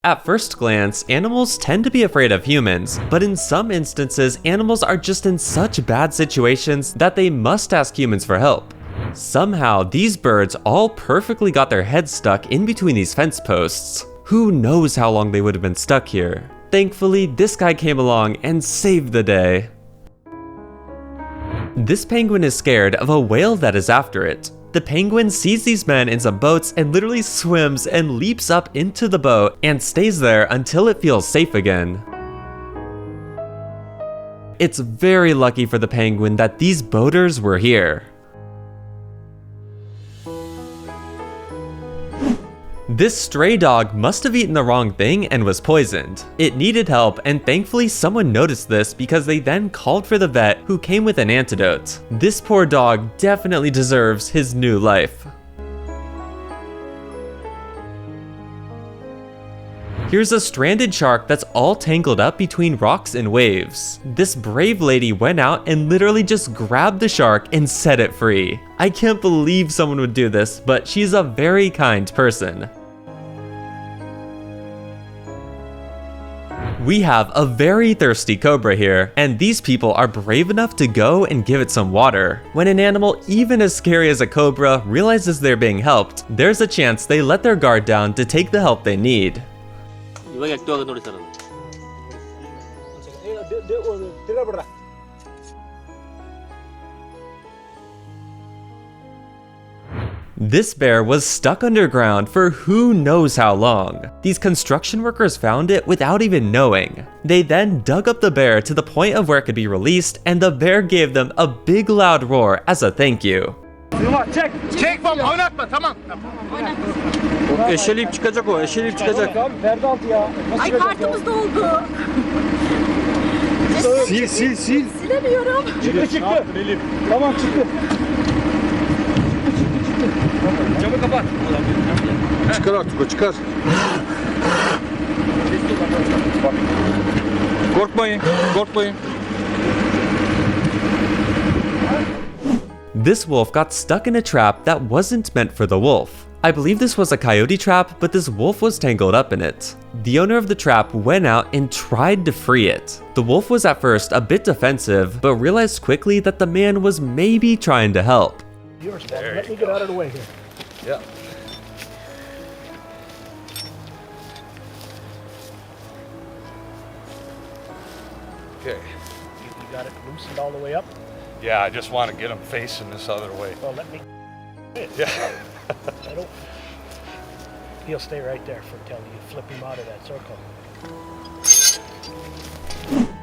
At first glance, animals tend to be afraid of humans, but in some instances, animals are just in such bad situations that they must ask humans for help. Somehow, these birds all perfectly got their heads stuck in between these fence posts. Who knows how long they would have been stuck here? Thankfully, this guy came along and saved the day. This penguin is scared of a whale that is after it. The penguin sees these men in some boats and literally swims and leaps up into the boat and stays there until it feels safe again. It's very lucky for the penguin that these boaters were here. This stray dog must have eaten the wrong thing and was poisoned. It needed help, and thankfully someone noticed this because they then called for the vet, who came with an antidote. This poor dog definitely deserves his new life. Here's a stranded shark that's all tangled up between rocks and waves. This brave lady went out and literally just grabbed the shark and set it free. I can't believe someone would do this, but she's a very kind person. We have a very thirsty cobra here, and these people are brave enough to go and give it some water. When an animal even as scary as a cobra realizes they're being helped, there's a chance they let their guard down to take the help they need. This bear was stuck underground for who knows how long. These construction workers found it without even knowing. They then dug up the bear to the point of where it could be released, and the bear gave them a big loud roar as a thank you. Çek bam oynatma tamam. Eşeleyip çıkacak o, eşeleyip çıkacak. Verdi altı ya. Ay kartımız doldu. Sil. Silemiyorum. Çıktı. Tamam çıktı. Camı kapat. Çıkar artık o çıkar. Korkmayın. This wolf got stuck in a trap that wasn't meant for the wolf. I believe this was a coyote trap, but this wolf was tangled up in it. The owner of the trap went out and tried to free it. The wolf was at first a bit defensive, but realized quickly that the man was maybe trying to help. Let me get out of the way here. Yeah. Okay. You got it loosened all the way up? Yeah, I just want to get him facing this other way. Well, let me. Yeah. He'll stay right there until you flip him out of that circle.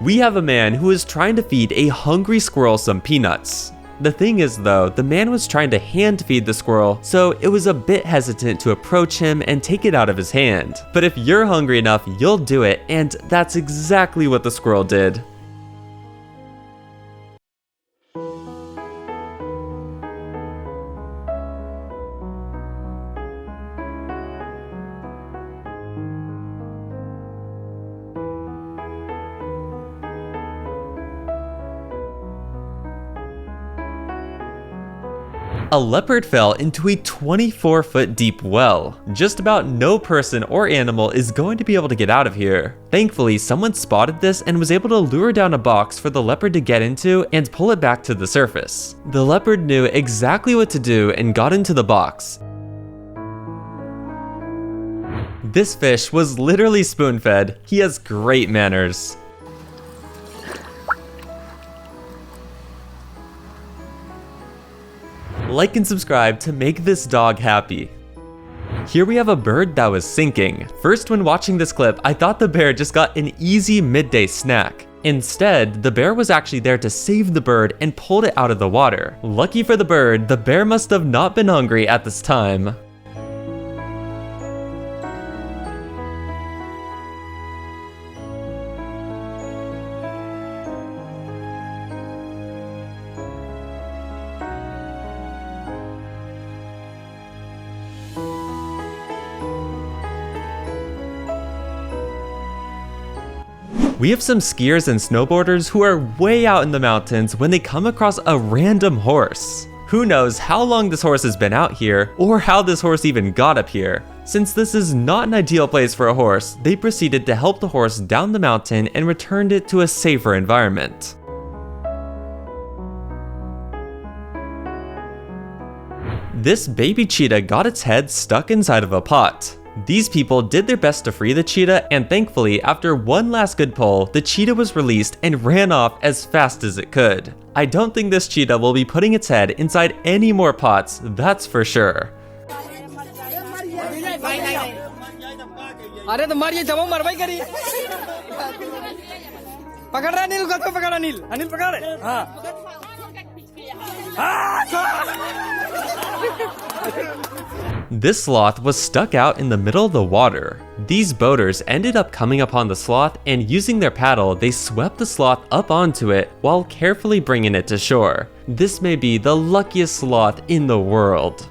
We have a man who is trying to feed a hungry squirrel some peanuts. The thing is though, the man was trying to hand feed the squirrel, so it was a bit hesitant to approach him and take it out of his hand. But if you're hungry enough, you'll do it, and that's exactly what the squirrel did. A leopard fell into a 24-foot deep well. Just about no person or animal is going to be able to get out of here. Thankfully, someone spotted this and was able to lure down a box for the leopard to get into and pull it back to the surface. The leopard knew exactly what to do and got into the box. This fish was literally spoon-fed. He has great manners. Like and subscribe to make this dog happy. Here we have a bird that was sinking. First, when watching this clip, I thought the bear just got an easy midday snack. Instead, the bear was actually there to save the bird and pulled it out of the water. Lucky for the bird, the bear must have not been hungry at this time. We have some skiers and snowboarders who are way out in the mountains when they come across a random horse. Who knows how long this horse has been out here, or how this horse even got up here. Since this is not an ideal place for a horse, they proceeded to help the horse down the mountain and returned it to a safer environment. This baby cheetah got its head stuck inside of a pot. These people did their best to free the cheetah, and thankfully, after one last good pull, the cheetah was released and ran off as fast as it could. I don't think this cheetah will be putting its head inside any more pots, that's for sure. अरे तो मारिए जब मर भाई करिए पकड़ रहा अनिल को पकड़ अनिल पकड़ This sloth was stuck out in the middle of the water. These boaters ended up coming upon the sloth, and using their paddle, they swept the sloth up onto it while carefully bringing it to shore. This may be the luckiest sloth in the world.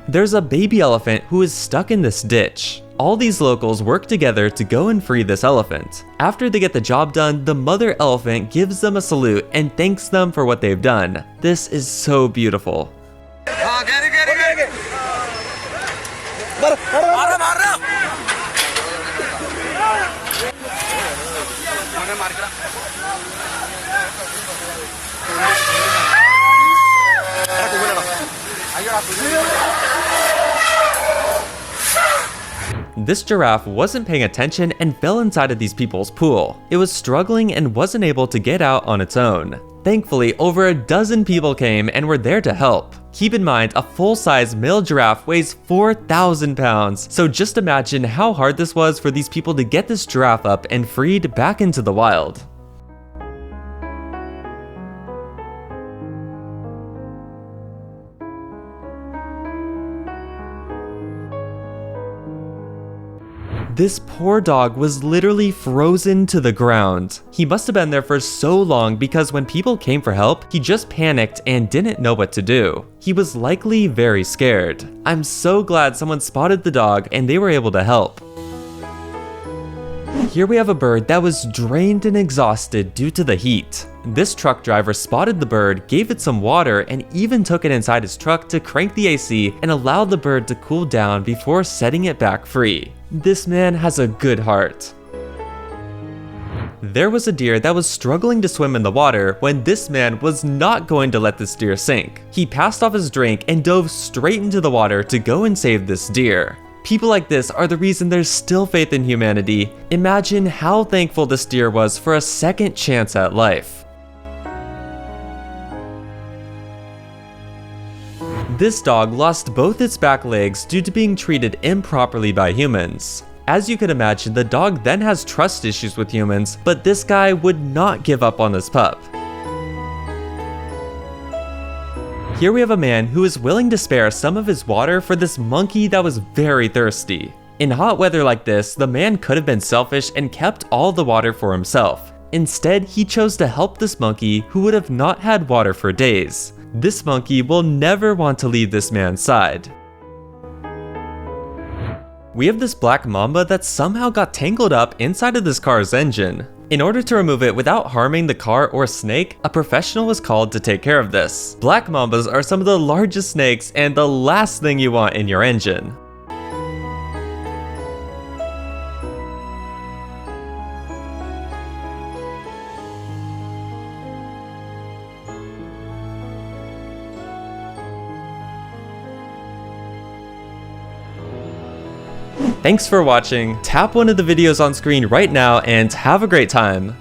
There's a baby elephant who is stuck in this ditch. All these locals work together to go and free this elephant. After they get the job done, the mother elephant gives them a salute and thanks them for what they've done. This is so beautiful. This giraffe wasn't paying attention and fell inside of these people's pool. It was struggling and wasn't able to get out on its own. Thankfully, over a dozen people came and were there to help. Keep in mind, a full-size male giraffe weighs 4,000 pounds, so just imagine how hard this was for these people to get this giraffe up and freed back into the wild. This poor dog was literally frozen to the ground. He must have been there for so long because when people came for help, he just panicked and didn't know what to do. He was likely very scared. I'm so glad someone spotted the dog and they were able to help. Here we have a bird that was drained and exhausted due to the heat. This truck driver spotted the bird, gave it some water, and even took it inside his truck to crank the AC and allow the bird to cool down before setting it back free. This man has a good heart. There was a deer that was struggling to swim in the water when this man was not going to let this deer sink. He passed off his drink and dove straight into the water to go and save this deer. People like this are the reason there's still faith in humanity. Imagine how thankful this deer was for a second chance at life. This dog lost both its back legs due to being treated improperly by humans. As you can imagine, the dog then has trust issues with humans, but this guy would not give up on this pup. Here we have a man who is willing to spare some of his water for this monkey that was very thirsty. In hot weather like this, the man could have been selfish and kept all the water for himself. Instead, he chose to help this monkey who would have not had water for days. This monkey will never want to leave this man's side. We have this black mamba that somehow got tangled up inside of this car's engine. In order to remove it without harming the car or snake, a professional was called to take care of this. Black mambas are some of the largest snakes and the last thing you want in your engine. Thanks for watching. Tap one of the videos on screen right now and have a great time.